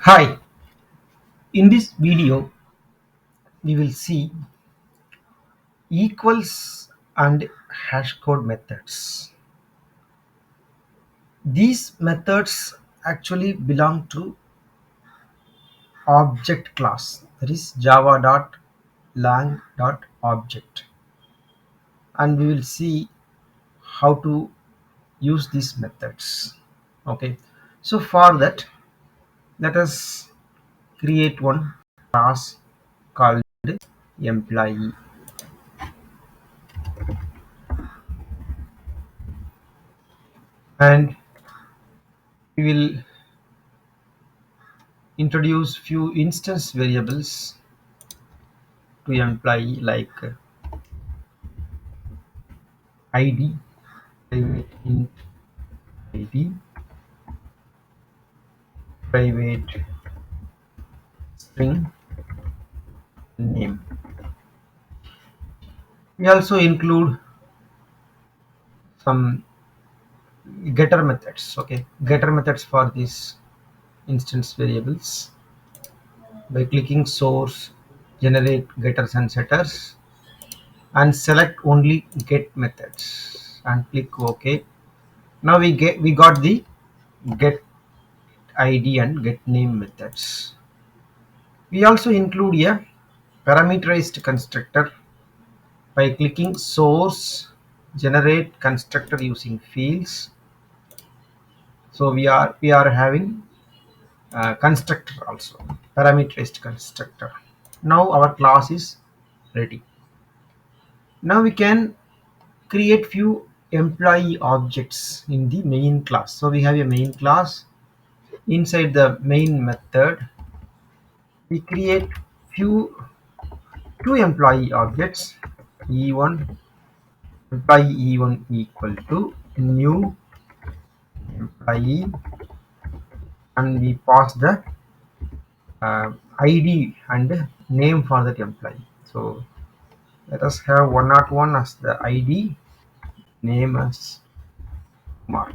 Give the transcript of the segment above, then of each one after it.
Hi, in this video we will see equals and hashcode methods. These methods actually belong to object class, that is java.lang.object, and we will see how to use these methods. Okay, so for that let us create one class called employee, and we will introduce few instance variables to employee like id, private int id, private string name. We also include some getter methods. Okay, getter methods for these instance variables. By clicking source, generate getters and setters, and select only get methods and click OK. Now we got the get id and get name methods. We also include a parameterized constructor. By clicking source, generate constructor using fields. So we are having constructor also, parameterized constructor. Now our class is ready. Now we can create few employee objects in the main class. So we have a main class. Inside the main method we create few two employee objects, e1 employee e1 equal to new employee, and we pass the id and name for that employee. So let us have 101 as the id, name as Mark.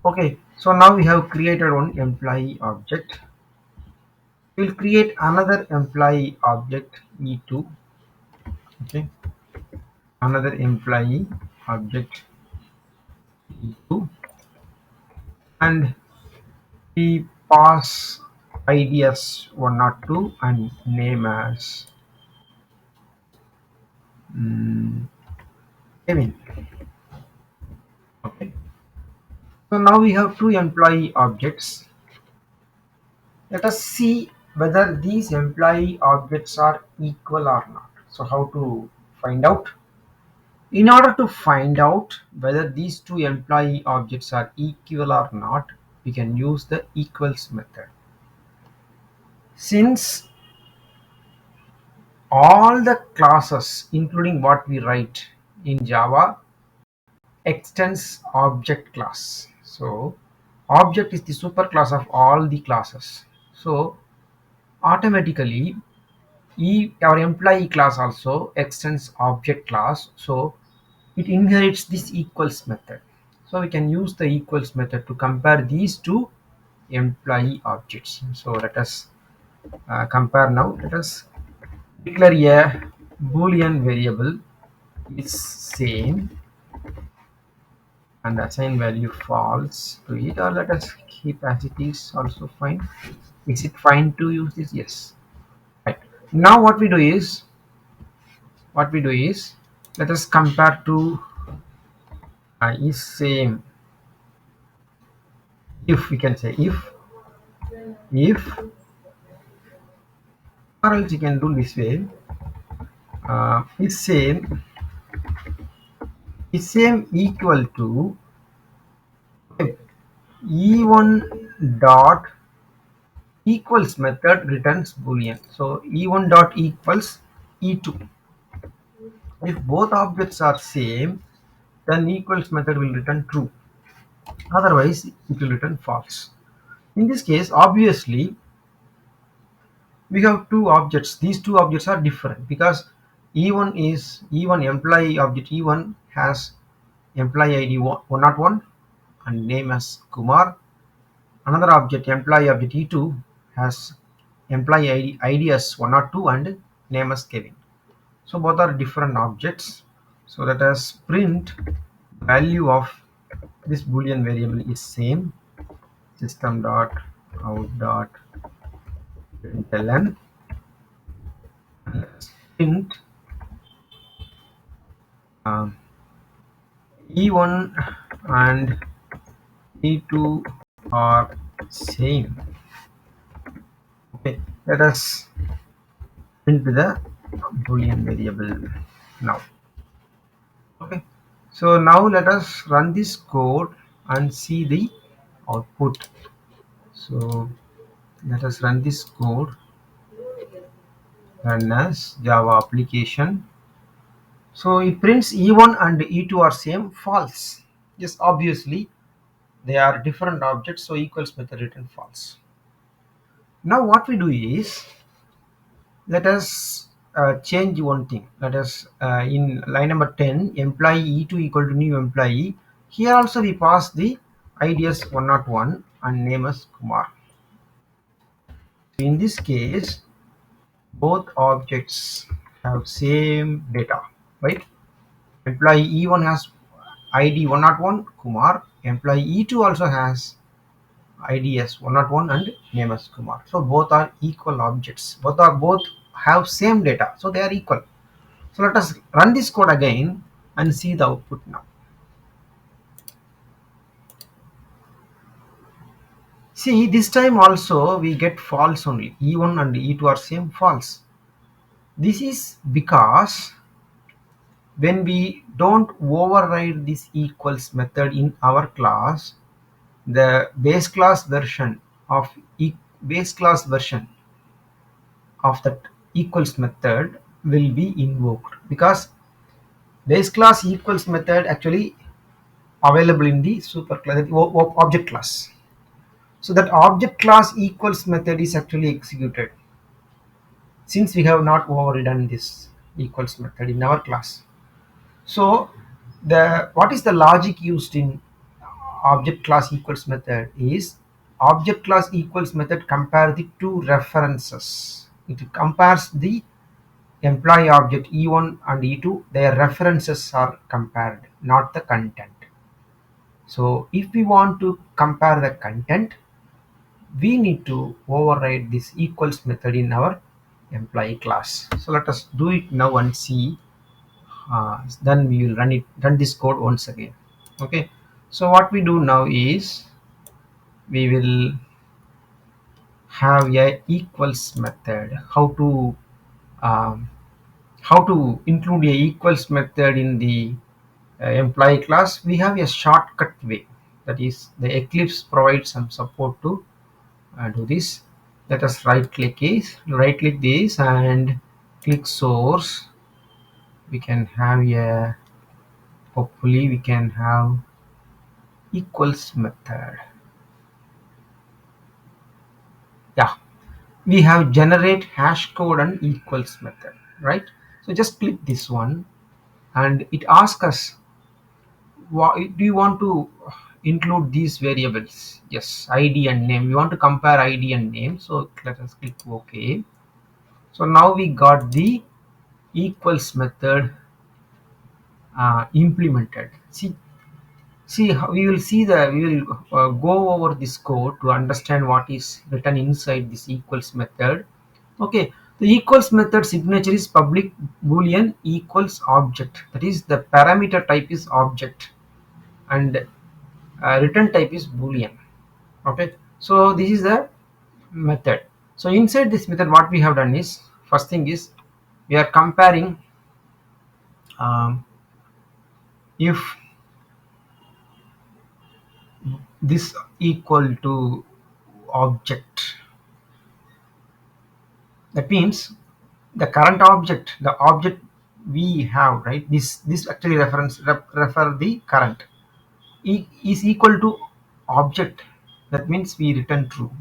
Okay, so now we have created one employee object. We will create another employee object e2. Okay, another employee object e2, and we pass id as 102 and name as Kevin. Okay, so now we have two employee objects. Let us see whether these employee objects are equal or not. So how to find out? In order to find out whether these two employee objects are equal or not, we can use the equals method. Since all the classes, including what we write in Java, extends object class. So object is the superclass of all the classes. So automatically our employee class also extends object class. So it inherits this equals method. So we can use the equals method to compare these two employee objects. So let us compare now. Let us declare a boolean variable is same and assign value false to it, or let us keep as it is also fine. Is it fine to use this? Yes. Right. Now what we do is let us compare to is same. If we can say if or else you can do this way, is same equal to e1 dot equals method returns boolean. So e1 dot equals e2. If both objects are same, then equals method will return true, otherwise it will return false. In this case, obviously we have two objects. These two objects are different because e1 employee object e1 has employee id 101 and name as Kumar, Another object, employee object E2, has employee ID as 102 and name as Kevin. So both are different objects. So let us print value of this boolean variable is same. System dot out dot println, print um, E1 and E2 are same. Okay, let us print the boolean variable now. Okay, so now let us run this code and see the output. So let us run this code, run as Java application. So it prints E1 and E2 are same, false. Yes, obviously they are different objects, so equals method return false. Now what we do is, let us change one thing. Let us in line number 10, employee E2 equal to new employee. Here also we pass the ID as 101 and name as Kumar. In this case, both objects have same data, right? Employee E1 has ID 101 Kumar. Employee E2 also has ID as 101 and name as Kumar. So both are equal objects. Both have same data, so they are equal. So let us run this code again and see the output now. See, this time also we get false only. E1 and E2 are same, false. This is because when we don't override this equals method in our class, the base class version of that equals method will be invoked, because base class equals method actually available in the super class, object class. So that object class equals method is actually executed since we have not overridden this equals method in our class. So the what is the logic used in object class equals method is, object class equals method compare the two references. It compares the employee object E1 and E2, their references are compared, not the content. So if we want to compare the content, we need to override this equals method in our employee class. So let us do it now and see. Then we will run this code once again. Okay, so what we do now is, we will have a equals method. Um, how to include a equals method in the employee class? We have a shortcut way, that is the Eclipse provides some support to do this. Let us right click this and click source. We can have a, hopefully we can have equals method. Yeah, we have generate hash code and equals method, right? So just click this one and it asks us, do you want to include these variables? Yes, ID and name. We want to compare ID and name, so let us click OK. So now we got the equals method implemented. We will go over this code to understand what is written inside this equals method. Okay, the equals method signature is public boolean equals object, that is the parameter type is object and return type is boolean. Okay, so this is the method. So inside this method what we have done is, first thing is, we are comparing if this equal to object, that means the current object, the object we have, right, this actually refer the current is equal to object, that means we return true.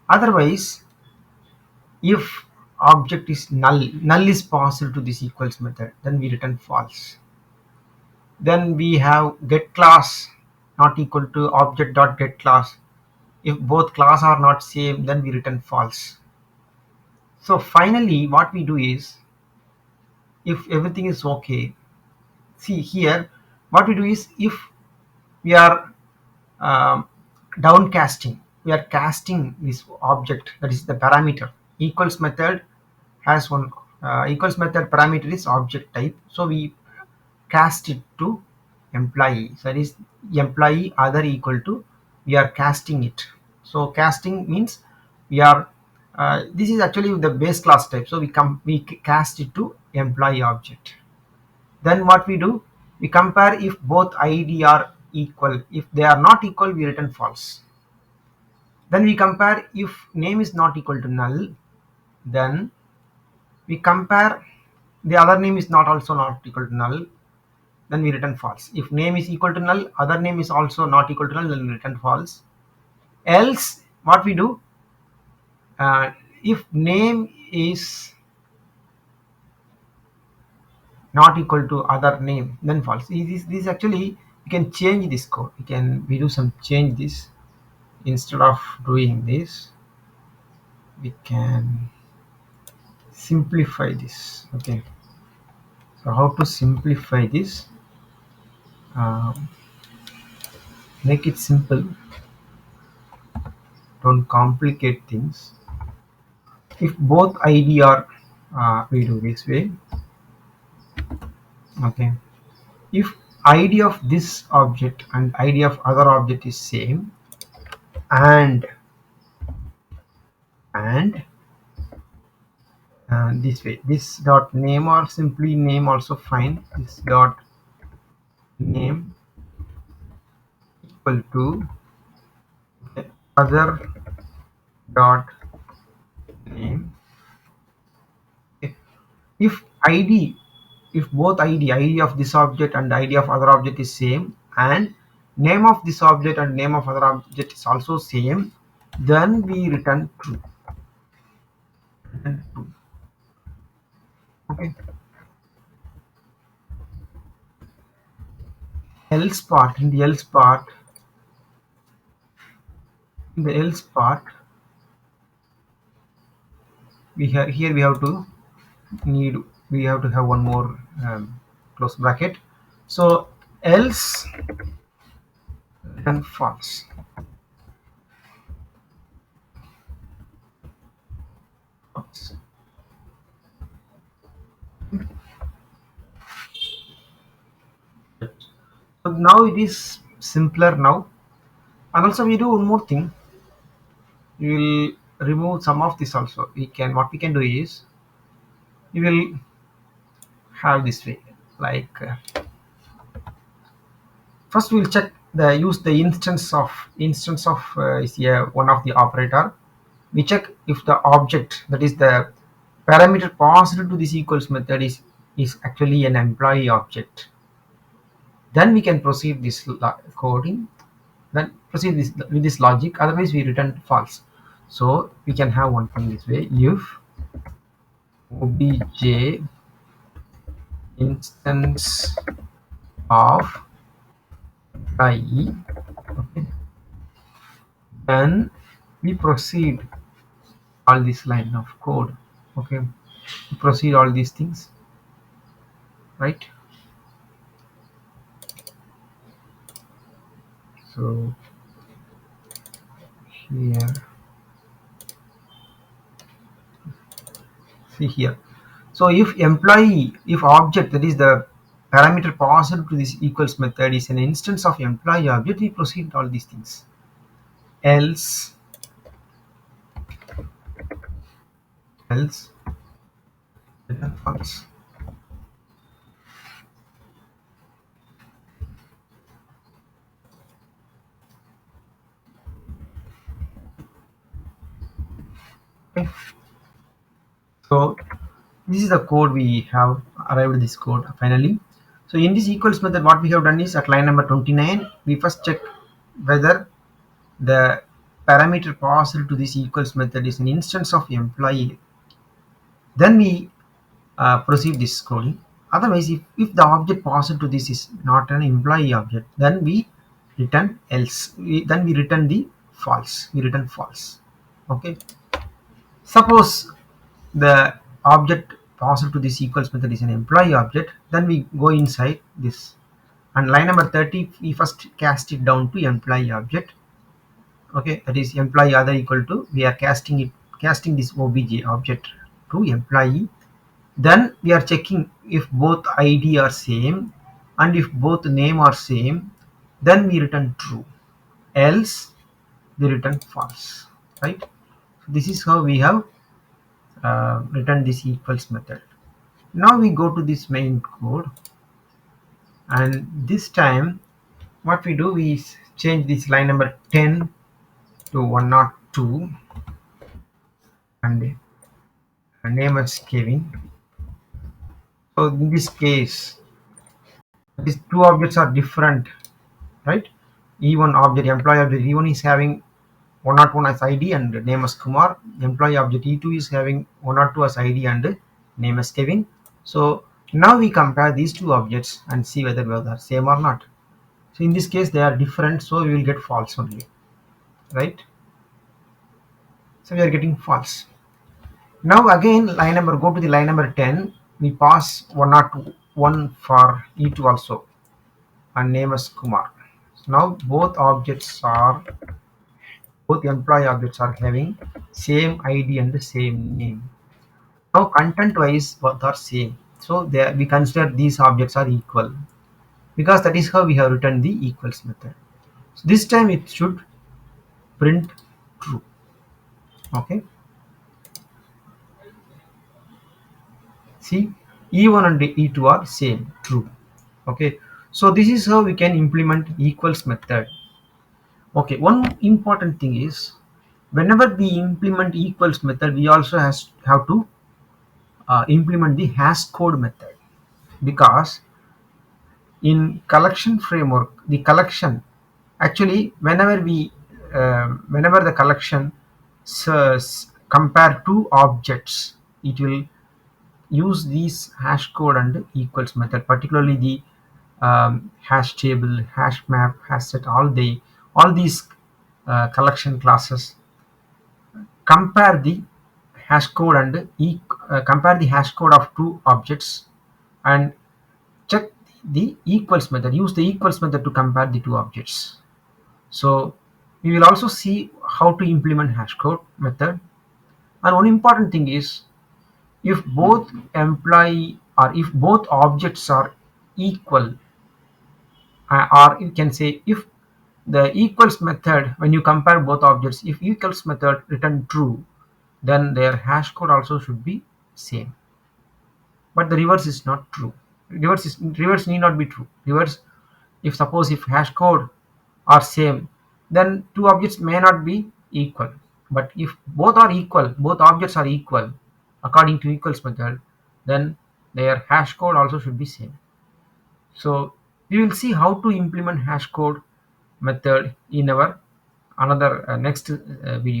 Otherwise, if object is null is possible to this equals method, then we return false. Then we have get class not equal to object dot get class. If both class are not same, then we return false. So finally what we do is, if everything is okay, see here, what we do is, if we are um, downcasting, we are casting this object, that is the parameter. Equals method has one equals method parameter is object type, so we cast it to employee. So that is employee other equal to, we are casting it. So casting means we are this is actually the base class type, so we cast it to employee object. Then what we do, we compare if both id are equal. If they are not equal, we return false. Then we compare if name is not equal to null, then we compare the other name is not also not equal to null, then we return false. If name is equal to null, other name is also not equal to null, then we return false. Else what we do, uh, if name is not equal to other name, then false. This actually, you can change this code. We do some change this. Instead of doing this, we can simplify this. Okay, so how to simplify this? um, make it simple, don't complicate things. If both id are we do this way. Okay, if id of this object and id of other object is same, and and this way, this dot name, or simply name also fine, this dot name equal to other dot name. Okay. If id, if both id of this object and id of other object is same, and name of this object and name of other object is also same, then we return true. Okay, else part, in the else part, we have here, we have to need, we have to have one more close bracket. So else and false. False. So now it is simpler now. And also we do one more thing, we will remove some of this also. We can, what we can do is, we will have this way, like first we will check the, use the instance of is here one of the operator. We check if the object, that is the parameter passed to this equals method is actually an employee object. Then we can proceed this coding, then proceed this with this logic, otherwise we return false. So we can have one thing this way, if obj instance of IE, okay, then we proceed all this line of code. Okay, we proceed all these things, right? So here, see here, so if employee, if object, that is the parameter passed to this equals method is an instance of employee object, we proceed all these things. Else return false. Okay, so this is the code, we have arrived at this code finally. So in this equals method, what we have done is, at line number 29, we first check whether the parameter passed to this equals method is an instance of employee. Then we proceed this coding. Otherwise, if the object passed to this is not an employee object, then we return else. Then we return the false. We return false. Okay. Suppose the object passed to this equals method is an employee object, then we go inside this, and line number 30 we first cast it down to employee object. Okay, that is employee other equal to, we are casting this obj object to employee. Then we are checking if both id are same, and if both name are same, then we return true, else we return false, right? This is how we have written this equals method. Now we go to this main code, and this time what we do is change this line number 10 to 102, and name as Kevin. So in this case, these two objects are different, right? E1 object, employee object E1 is having 101 as ID and name as Kumar. Employee object E2 is having 102 as ID and name as Kevin. So now we compare these two objects and see whether they are same or not. So in this case they are different, so we will get false only, right? So we are getting false. Now again line number, go to the line number 10, we pass 101 for E2 also, and name as Kumar. So now both employee objects are having same ID and the same name. Now content wise both are same, so there we consider these objects are equal, because that is how we have written the equals method. So this time it should print true. Okay, see, E1 and E2 are same, true. Okay, so this is how we can implement equals method. Okay, one important thing is, whenever we implement equals method we also have to implement the hashCode method, because in collection framework the collection, actually whenever the collection compare two objects, it will use these hashCode and equals method, particularly the hash table, hash map, hash set, all these collection classes compare the hashCode and compare the hashCode of two objects and check the equals method, use the equals method to compare the two objects. So we will also see how to implement hashCode method. And one important thing is, if both employee or if both objects are equal, or you can say if the equals method, when you compare both objects, if equals method return true, then their hash code also should be same. But the reverse is not true. Reverse need not be true. Reverse, if suppose if hash code are same, then two objects may not be equal. But if both are equal, both objects are equal according to equals method, then their hash code also should be same. So we will see how to implement hashCode method in our another next video.